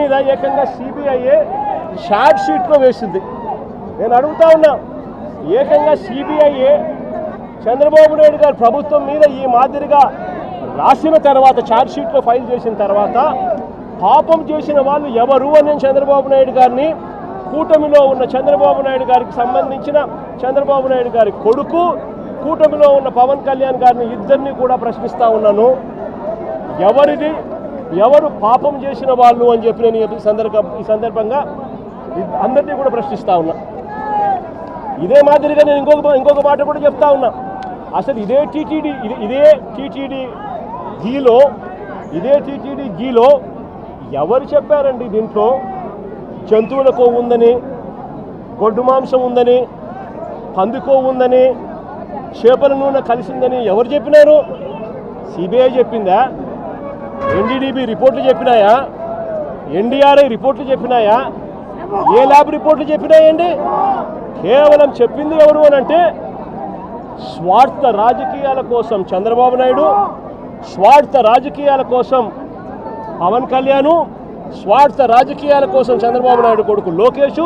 మీద ఏకంగా CBI charge షీట్లో వేసింది. నేను అడుగుతా ఉన్నా, ఏకంగా సిబిఐ చంద్రబాబు నాయుడు గారి ప్రభుత్వం మీద ఈ మాదిరిగా రాసిన తర్వాత, ఛార్జ్ షీట్లో ఫైల్ చేసిన తర్వాత పాపం చేసిన వాళ్ళు ఎవరు అని చంద్రబాబు నాయుడు గారిని, కూటమిలో ఉన్న చంద్రబాబు నాయుడు గారికి సంబంధించిన చంద్రబాబు నాయుడు గారి కొడుకు, కూటమిలో ఉన్న పవన్ కళ్యాణ్ గారిని ఇద్దరిని కూడా ప్రశ్నిస్తూ ఉన్నాను. ఎవరు పాపం చేసిన వాళ్ళు అని చెప్పి నేను ఈ సందర్భంగా అందరినీ కూడా ప్రశ్నిస్తూ ఉన్నా. ఇదే మాదిరిగా నేను ఇంకొక మాట కూడా చెప్తా ఉన్నా. అసలు ఇదే టీటీడీ గీలో ఎవరు చెప్పారండి దీంట్లో జంతువుల కొవ్వు ఉందని, గొడ్డు మాంసం ఉందని, పందికో ఉందని, చేపల నూనె కలిసిందని ఎవరు చెప్పినారు? సిబిఐ చెప్పిందా? ఎన్డీడీబీ రిపోర్ట్లు చెప్పినాయా? ఎన్డీఆర్ఐ రిపోర్ట్లు చెప్పినాయా? ఏ ల్యాబ్ రిపోర్ట్లు చెప్పినాయండి? కేవలం చెప్పింది ఎవరు అని అంటే స్వార్థ రాజకీయాల కోసం చంద్రబాబు నాయుడు, స్వార్థ రాజకీయాల కోసం పవన్ కళ్యాణ్, స్వార్థ రాజకీయాల కోసం చంద్రబాబు నాయుడు కొడుకు లోకేష్,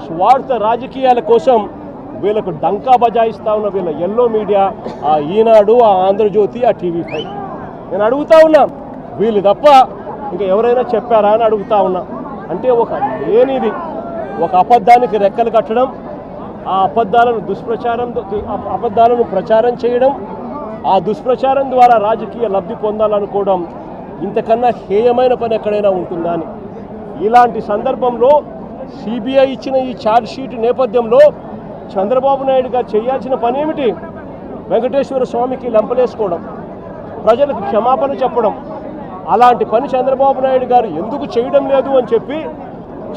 స్వార్థ రాజకీయాల కోసం వీళ్ళకు డంకా బజాయిస్తా ఉన్న వీళ్ళ ఎల్లో మీడియా, ఆ ఈనాడు, ఆ ఆంధ్రజ్యోతి, ఆ టీవీ5. నేను అడుగుతా ఉన్నా, వీళ్ళు తప్ప ఇంకా ఎవరైనా చెప్పారా అని అడుగుతా ఉన్నా. అంటే ఒక లేనిది, ఒక అబద్ధానికి రెక్కలు కట్టడం, ఆ అబద్ధాలను ప్రచారం చేయడం, ఆ దుష్ప్రచారం ద్వారా రాజకీయ లబ్ధి పొందాలనుకోవడం ఇంతకన్నా హేయమైన పని ఎక్కడైనా ఉంటుందా అని. ఇలాంటి సందర్భంలో సిబిఐ ఇచ్చిన ఈ ఛార్జ్ షీట్ నేపథ్యంలో చంద్రబాబు నాయుడు గారు చేయాల్సిన పని ఏమిటి? వెంకటేశ్వర స్వామికి లెంపలేసుకోవడం, ప్రజలకు క్షమాపణ చెప్పడం. అలాంటి పని చంద్రబాబు నాయుడు గారు ఎందుకు చేయడం లేదు అని చెప్పి,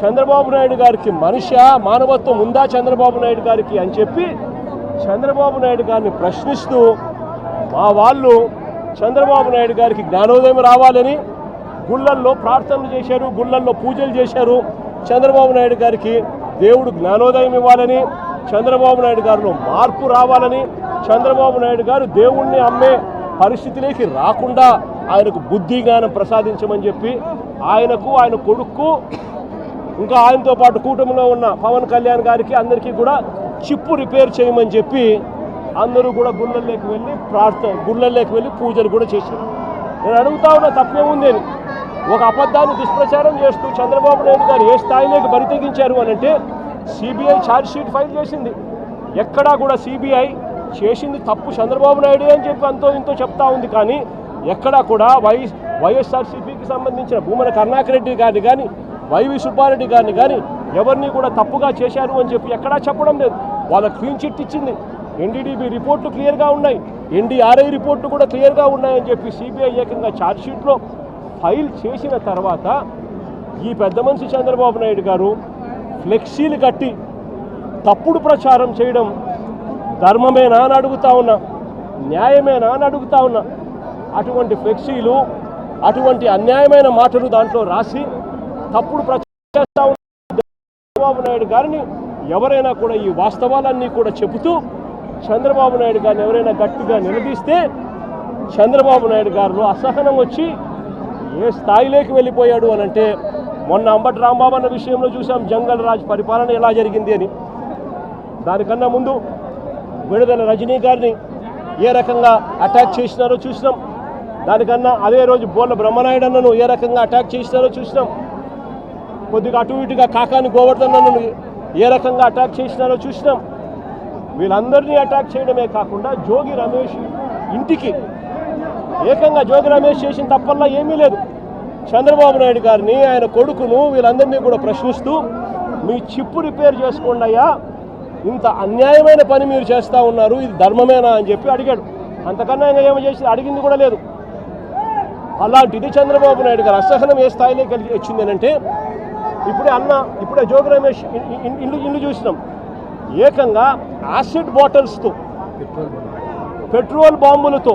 చంద్రబాబు నాయుడు గారికి మానవత్వం ఉందా చంద్రబాబు నాయుడు గారికి అని చెప్పి చంద్రబాబు నాయుడు గారిని ప్రశ్నిస్తూ మా వాళ్ళు చంద్రబాబు నాయుడు గారికి జ్ఞానోదయం రావాలని గుళ్ళల్లో ప్రార్థనలు చేశారు, గుళ్ళల్లో పూజలు చేశారు. చంద్రబాబు నాయుడు గారికి దేవుడు జ్ఞానోదయం ఇవ్వాలని, చంద్రబాబు నాయుడు గారిలో మార్పు రావాలని, చంద్రబాబు నాయుడు గారు దేవుణ్ణి అమ్మే పరిస్థితిలోకి రాకుండా ఆయనకు బుద్ధి జ్ఞానం ప్రసాదించమని చెప్పి ఆయనకు, ఆయన కొడుకు, ఇంకా ఆయనతో పాటు కూటమిలో ఉన్న పవన్ కళ్యాణ్ గారికి అందరికీ కూడా చిప్పు రిపేర్ చేయమని చెప్పి అందరూ కూడా గుళ్ళల్లోకి వెళ్ళి పూజలు కూడా చేశారు. నేను అడుగుతా ఉన్నా, తప్పేముంది అని. ఒక అబద్ధాన్ని దుష్ప్రచారం చేస్తూ చంద్రబాబు నాయుడు గారు ఏ స్థాయిలోకి బరితెగించారు అని అంటే సిబిఐ ఛార్జ్ షీట్ ఫైల్ చేసింది. ఎక్కడా కూడా సిబిఐ చేసింది తప్పు చంద్రబాబు నాయుడు అని చెప్పి అంతో ఇంతో చెప్తా ఉంది. కానీ ఎక్కడా కూడా వైఎస్ఆర్సీపీకి సంబంధించిన భూమన కరుణాకర్ రెడ్డి గారిని కానీ, వైవి సుబ్బారెడ్డి గారిని కానీ ఎవరిని కూడా తప్పుగా చేశారు అని చెప్పి ఎక్కడా చెప్పడం లేదు. వాళ్ళ క్లీన్ చిట్ ఇచ్చింది. ఎన్డీడీబీ రిపోర్ట్లు క్లియర్గా ఉన్నాయి, ఎన్డీఆర్ఐ రిపోర్ట్లు కూడా క్లియర్గా ఉన్నాయని చెప్పి సిబిఐ ఏకంగా ఛార్జ్ షీట్లో ఫైల్ చేసిన తర్వాత ఈ పెద్ద మనిషి చంద్రబాబు నాయుడు గారు ఫ్లెక్సీలు కట్టి తప్పుడు ప్రచారం చేయడం ధర్మమేనా అని అడుగుతా ఉన్నా, న్యాయమేనా అని అడుగుతా ఉన్నా. అటువంటి ఫ్లెక్సీలు, అటువంటి అన్యాయమైన మాటలు దాంట్లో రాసి తప్పుడు ప్రచారం చేస్తూ ఉన్న చంద్రబాబు నాయుడు గారిని ఎవరైనా కూడా ఈ వాస్తవాలన్నీ కూడా చెబుతూ చంద్రబాబు నాయుడు గారిని ఎవరైనా గట్టిగా నిలదీస్తే చంద్రబాబు నాయుడు గారిలో అసహనం వచ్చి ఏ స్థాయిలోకి వెళ్ళిపోయాడు అని అంటే, మొన్న అంబటి రాంబాబు అన్న విషయంలో చూసాం జంగల్ రాజ్ పరిపాలన ఎలా జరిగింది అని. దానికన్నా ముందు విడుదల రజనీ గారిని ఏ రకంగా అటాక్ చేసినారో చూసినాం. దానికన్నా అదే రోజు బోళ్ళ బ్రహ్మనాయుడు అన్నను ఏ రకంగా అటాక్ చేసినారో చూసినాం. కొద్దిగా అటు ఇటుగా కాకాని గోవర్ధన్ అన్నను ఏ రకంగా అటాక్ చేసినారో చూసినాం. వీళ్ళందరినీ అటాక్ చేయడమే కాకుండా జోగి రమేష్ ఇంటికి ఏకంగా జోగి రమేష్ చేసిన తప్పల్లా ఏమీ లేదు. చంద్రబాబు నాయుడు గారిని, ఆయన కొడుకును, వీళ్ళందరినీ కూడా ప్రశ్నిస్తూ మీ చిప్పు రిపేర్ చేసుకోండి అయ్యా, ఇంత అన్యాయమైన పని మీరు చేస్తూ ఉన్నారు, ఇది ధర్మమేనా అని చెప్పి అడిగాడు. అంతకన్నా ఇంకా ఏమో చేసి అడిగింది కూడా లేదు. అలాంటిది చంద్రబాబు నాయుడు గారు అసహనం ఏ స్థాయిలో కలిగి వచ్చింది అంటే, ఇప్పుడే జోగి రమేష్ ఇల్లు చూసినాం. ఏకంగా యాసిడ్ బాటిల్స్తో, పెట్రోల్ బాంబులతో,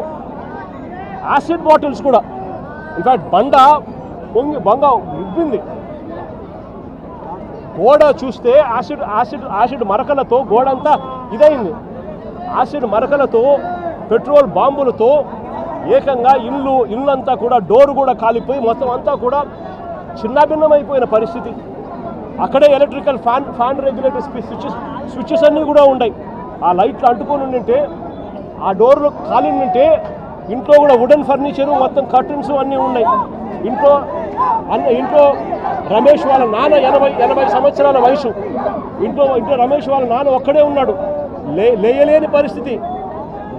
యాసిడ్ బాటిల్స్ కూడా, ఇన్ఫాక్ట్ బంగ ఉబ్బింది. గోడ చూస్తే యాసిడ్ మరకలతో గోడంతా ఇదైంది. యాసిడ్ మరకలతో, పెట్రోల్ బాంబులతో ఏకంగా ఇల్లంతా కూడా డోరు కూడా కాలిపోయి మొత్తం అంతా కూడా చిన్నాభిన్నమైపోయిన పరిస్థితి. అక్కడే ఎలక్ట్రికల్ ఫ్యాన్ రెగ్యులేటర్ స్విచ్చెస్ అన్నీ కూడా ఉన్నాయి. ఆ లైట్లు అంటుకొని ఉండింటే, ఆ డోర్లు ఖాళీ ఉంటే ఇంట్లో కూడా వుడెన్ ఫర్నిచరు మొత్తం కర్టన్స్ అన్నీ ఉన్నాయి. ఇంట్లో రమేష్ వాళ్ళ నాన్న 80 సంవత్సరాల వయసు. ఇంట్లో రమేష్ వాళ్ళ నాన్న ఒక్కడే ఉన్నాడు. లేయలేని పరిస్థితి,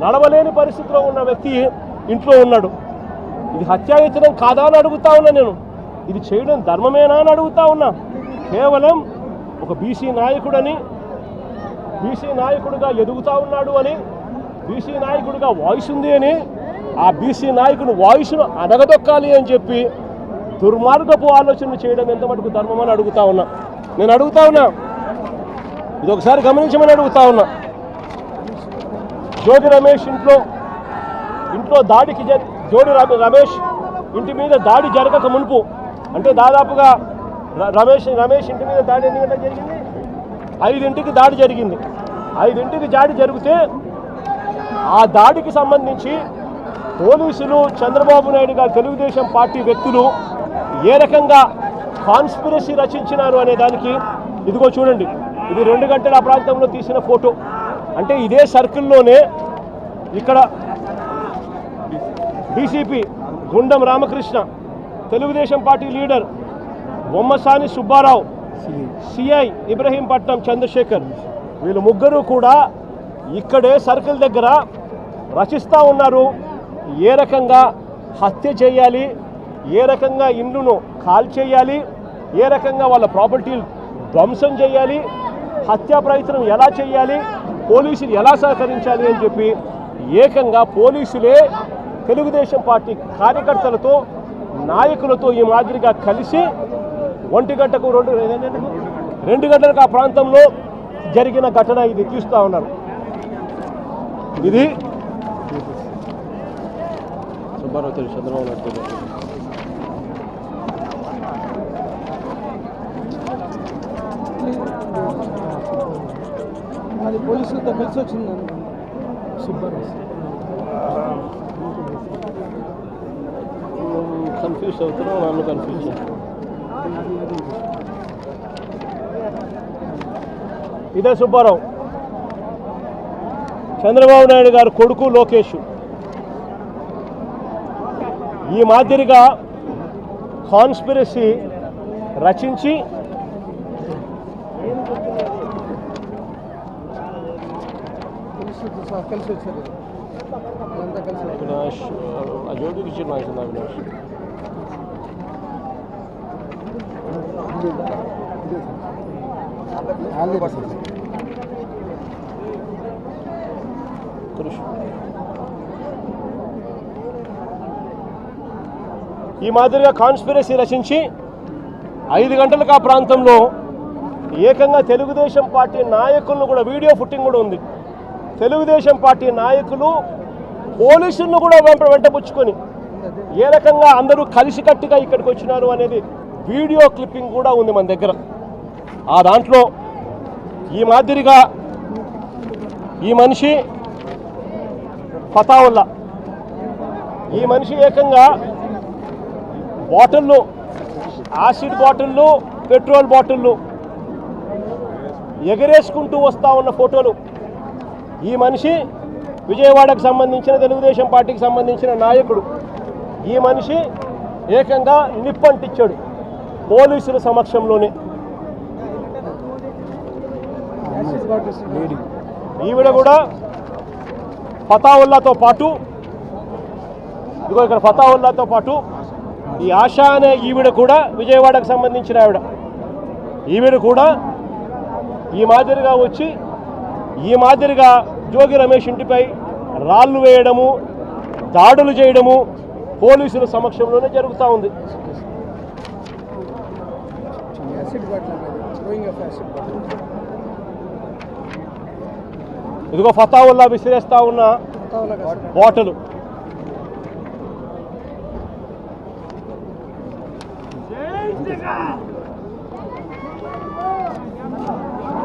నడవలేని పరిస్థితిలో ఉన్న వ్యక్తి ఇంట్లో ఉన్నాడు. ఇది హత్యాయత్నం కాదా అని అడుగుతా ఉన్నా నేను. ఇది చేయడం ధర్మమేనా అని అడుగుతా ఉన్నా. కేవలం ఒక బీసీ నాయకుడిగా ఎదుగుతా ఉన్నాడు అని, బీసీ నాయకుడిగా వాయిస్ ఉంది అని, ఆ బీసీ నాయకుని వాయిస్ను అనగదొక్కాలి అని చెప్పి దుర్మార్గపు ఆలోచనలు చేయడం ఎంత మటుకు ధర్మం అని అడుగుతా ఉన్నా. నేను అడుగుతా ఉన్నా, ఇది ఒకసారి గమనించమని అడుగుతా ఉన్నా. జోగి రమేష్ ఇంట్లో దాడికి రమేష్ ఇంటి మీద దాడి జరగక మునుపు, అంటే దాదాపుగా రమేష్ ఇంటి మీద దాడి ఎన్ని గంటలకు జరిగింది? 5ంటికి దాడి జరిగింది. 5ంటికి దాడి జరిగితే ఆ దాడికి సంబంధించి పోలీసులు, చంద్రబాబు నాయుడు గారు, తెలుగుదేశం పార్టీ వ్యక్తులు ఏ రకంగా కాన్స్పిరసీ రచించినారు అనే దానికి ఇదిగో చూడండి. ఇది 2 గంటల ఆ ప్రాంతంలో తీసిన ఫోటో. అంటే ఇదే సర్కిల్లోనే ఇక్కడ DCP Gundam Ramakrishna, Telugu Desam party leader Bommasani Subbarao, CI Ibrahimpatnam Chandrasekhar, వీళ్ళు ముగ్గురు కూడా ఇక్కడే సర్కిల్ దగ్గర రచిస్తూ ఉన్నారు. ఏ రకంగా హత్య చేయాలి, ఏ రకంగా ఇండ్లను కాల్చేయాలి, ఏ రకంగా వాళ్ళ ప్రాపర్టీలు ధ్వంసం చేయాలి, హత్యా ప్రయత్నం ఎలా చేయాలి, పోలీసులు ఎలా సహకరించాలి అని చెప్పి ఏకంగా పోలీసులే తెలుగుదేశం పార్టీ కార్యకర్తలతో, నాయకులతో ఈ మాదిరిగా కలిసి 1 గంటకు 2 గంటలకు ఆ ప్రాంతంలో జరిగిన ఘటన ఇది తీస్తూ ఉన్నారు. ఇది సుబ్బారావు తెలుసు, చంద్రబాబు నాయుడు తెలుసు. అది పోలీసులతో కలిసి వచ్చింది సుబ్బారావు. కన్ఫ్యూజ్ అవుతున్నావు, నన్ను కన్ఫ్యూజ్ చేస్తాను. ఇదే సుబ్బారావు, చంద్రబాబు నాయుడు గారు కొడుకు లోకేష్. ఈ మాదిరిగా కాన్స్పిరసీ రచించి కలిసి వచ్చారు. అవినాష్ జ్యోతికి ఇచ్చిన అవినాష్ ఈ మాదిరిగా కాన్స్పిరసీ రచించి 5 గంటలకు ఆ ప్రాంతంలో ఏకంగా తెలుగుదేశం పార్టీ నాయకులను కూడా, వీడియో ఫుటింగ్ కూడా ఉంది, తెలుగుదేశం పార్టీ నాయకులు పోలీసులను కూడా వెంటబుచ్చుకొని ఏ రకంగా అందరూ కలిసికట్టుగా ఇక్కడికి వచ్చినారు అనేది వీడియో క్లిప్పింగ్ కూడా ఉంది మన దగ్గర. ఆ దాంట్లో ఈ మాదిరిగా ఈ మనిషి ఫతావుల్లా, ఈ మనిషి ఏకంగా బాటిళ్ళు, యాసిడ్ బాటిళ్ళు, పెట్రోల్ బాటిళ్ళు ఎగరేసుకుంటూ వస్తూ ఉన్న ఫోటోలు. ఈ మనిషి విజయవాడకు సంబంధించిన తెలుగుదేశం పార్టీకి సంబంధించిన నాయకుడు. ఈ మనిషి ఏకంగా నిప్పంటిచ్చాడు పోలీసుల సమక్షంలోనే. ఈవిడ కూడా ఫతావుల్లాతో పాటు, ఇదిగో ఇక్కడ ఫతావుల్లాతో పాటు ఈ ఆశా అనే ఈవిడ కూడా విజయవాడకు సంబంధించిన ఈవిడ కూడా ఈ మాదిరిగా వచ్చి ఈ మాదిరిగా జోగి రమేష్ ఇంటిపై రాళ్ళు వేయడము, దాడులు చేయడము పోలీసుల సమక్షంలోనే జరుగుతూ ఉంది. ఇదిగో ఫతావుల్లా విసిరేస్తా ఉన్న బాటలు.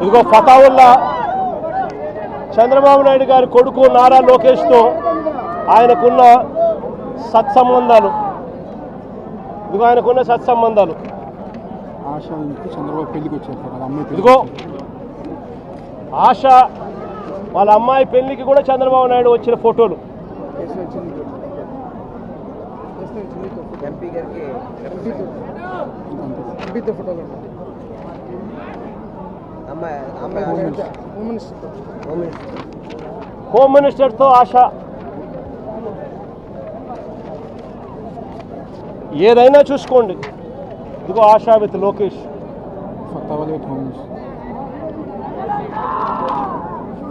ఇదిగో ఫతావుల్లా చంద్రబాబు నాయుడు గారి కొడుకు నారా లోకేష్తో ఆయనకున్న సత్సంబంధాలు. ఆశ ఇంటికి చంద్రబాబు పెళ్లికి వచ్చారు సార్ వాళ్ళ అమ్మాయి ఇదిగో ఆశ వాళ్ళ అమ్మాయి పెళ్లికి కూడా చంద్రబాబు నాయుడు వచ్చిన ఫోటోలు. ఎంపీ గారికి ఫోటోలు హోమ్ మినిస్టర్తో ఆశ. ఏదైనా చూసుకోండి. ఇదిగో ఆశ విత్ లోకేష్,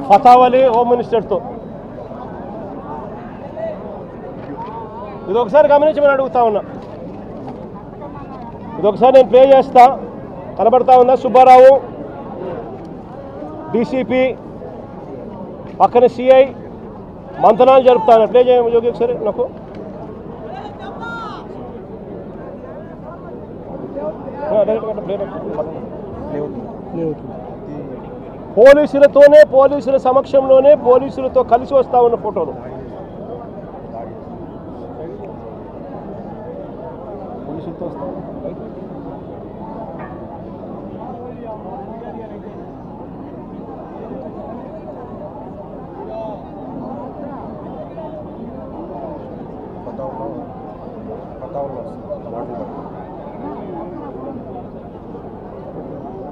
ఫతావలి హోమ్ మినిస్టర్తో. ఇది ఒకసారి గమనించమని అడుగుతా ఉన్నా. ఇది ఒకసారి నేను ప్లే చేస్తా. కనబడతా ఉందా? సుబ్బారావు డీసీపీ పక్కన సిఐ మంతనాలు జరుపుతాను. ప్లే చేయ యోగి ఒకసారి నాకు. పోలీసులతోనే, పోలీసుల సమక్షంలోనే, పోలీసులతో కలిసి వస్తా ఉన్న ఫోటోలు. పోలీసులతో వస్తా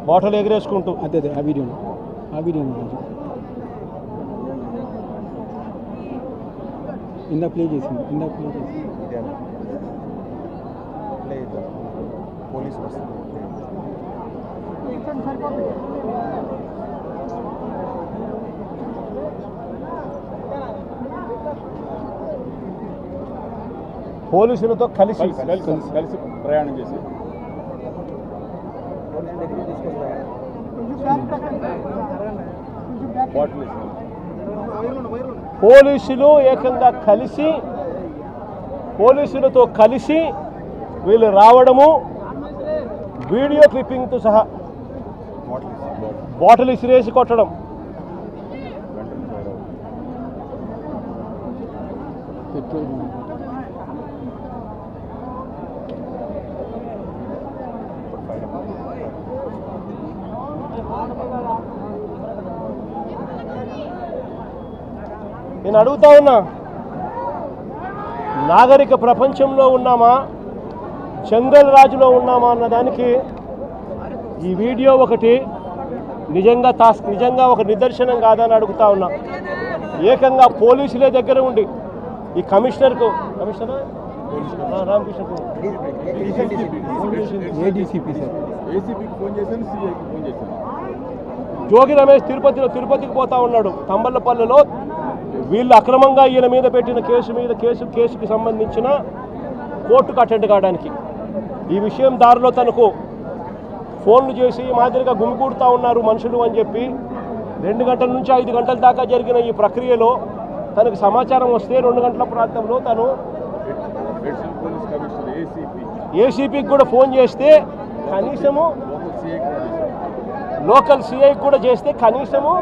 బాటలు ఎగరేసుకుంటూ. అదే ఆ వీడియో ఇందా ప్లే చేసింది. పోలీసు వస్తుంది. పోలీసులతో కలిసి ప్రయాణం చేసి పోలీసులు ఏకంగా కలిసి, పోలీసులతో కలిసి వీళ్ళు రావడము, వీడియో క్లిప్పింగ్తో సహా బాటిల్ ఇసిరేసి కొట్టడం. పెట్రోల్ నేను అడుగుతా ఉన్నా, నాగరిక ప్రపంచంలో ఉన్నామా, జంగల్ రాజులో ఉన్నామా అన్నదానికి ఈ వీడియో ఒకటి నిజంగా ఒక నిదర్శనం కాదని అడుగుతా ఉన్నా. ఏకంగా పోలీసులే దగ్గర ఉండి ఈ కమిషనర్కు రామకృష్ణకు జోగి రమేష్ తిరుపతికి పోతా ఉన్నాడు. తంబళ్ళపల్లిలో వీళ్ళు అక్రమంగా ఈయన మీద పెట్టిన కేసుకి సంబంధించిన కోర్టుకు అటెండ్ కావడానికి. ఈ విషయం దారిలో తనకు ఫోన్లు చేసి మాదిరిగా గుమికూడుతూ ఉన్నారు మనుషులు అని చెప్పి 2 గంటల నుంచి 5 గంటల దాకా జరిగిన ఈ ప్రక్రియలో తనకు సమాచారం వస్తే 2 గంటల ప్రాంతంలో తను ఏసీపీకి కూడా ఫోన్ చేస్తే, కనీసము లోకల్ సిఐకి కూడా చేస్తే కనీసము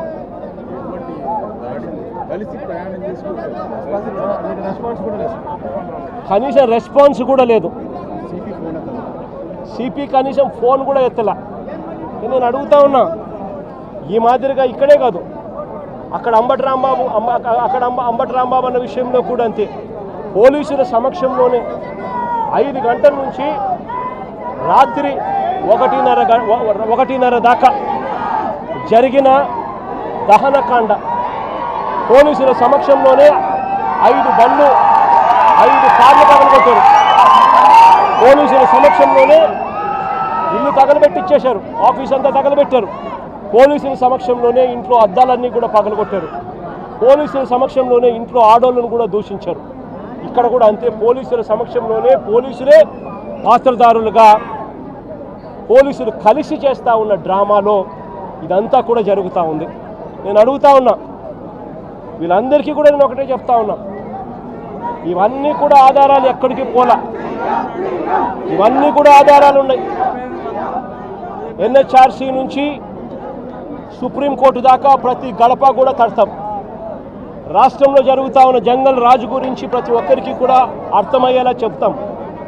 రెస్పాన్స్ కూడా లేదు. సిపి కనీసం ఫోన్ కూడా ఎత్తలా. నేను అడుగుతా ఉన్నా, ఈ మాదిరిగా ఇక్కడే కాదు, అక్కడ అంబటి రాంబాబు అన్న విషయంలో కూడా అంతే. పోలీసుల సమక్షంలోనే 5 గంటల నుంచి రాత్రి 1:30 దాకా జరిగిన దహనకాండ. పోలీసుల సమక్షంలోనే 5 బండ్లు 5 కార్లు తగలబెట్టారు. పోలీసుల సమక్షంలోనే ఇల్లు తగలబెట్టిచ్చేశారు, ఆఫీస్ అంతా తగలబెట్టారు. పోలీసుల సమక్షంలోనే ఇంట్లో అద్దాలన్నీ కూడా పగలగొట్టారు. పోలీసుల సమక్షంలోనే ఇంట్లో ఆడోళ్ళను కూడా దూషించారు. ఇక్కడ కూడా అంతే, పోలీసుల సమక్షంలోనే పోలీసులే పాత్రదారులుగా పోలీసులు కలిసి చేస్తూ ఉన్న డ్రామాలో ఇదంతా కూడా జరుగుతూ ఉంది. నేను అడుగుతా ఉన్నా, వీళ్ళందరికీ కూడా నేను ఒకటే చెప్తా ఉన్నా, ఇవన్నీ కూడా ఆధారాలు ఎక్కడికి పోలా, ఇవన్నీ కూడా ఆధారాలు ఉన్నాయి. ఎన్హెచ్ఆర్సీ నుంచి సుప్రీంకోర్టు దాకా ప్రతి గడప కూడా తడతాం. రాష్ట్రంలో జరుగుతూ ఉన్న జంగల్ రాజు గురించి ప్రతి ఒక్కరికి కూడా అర్థమయ్యేలా చెప్తాం.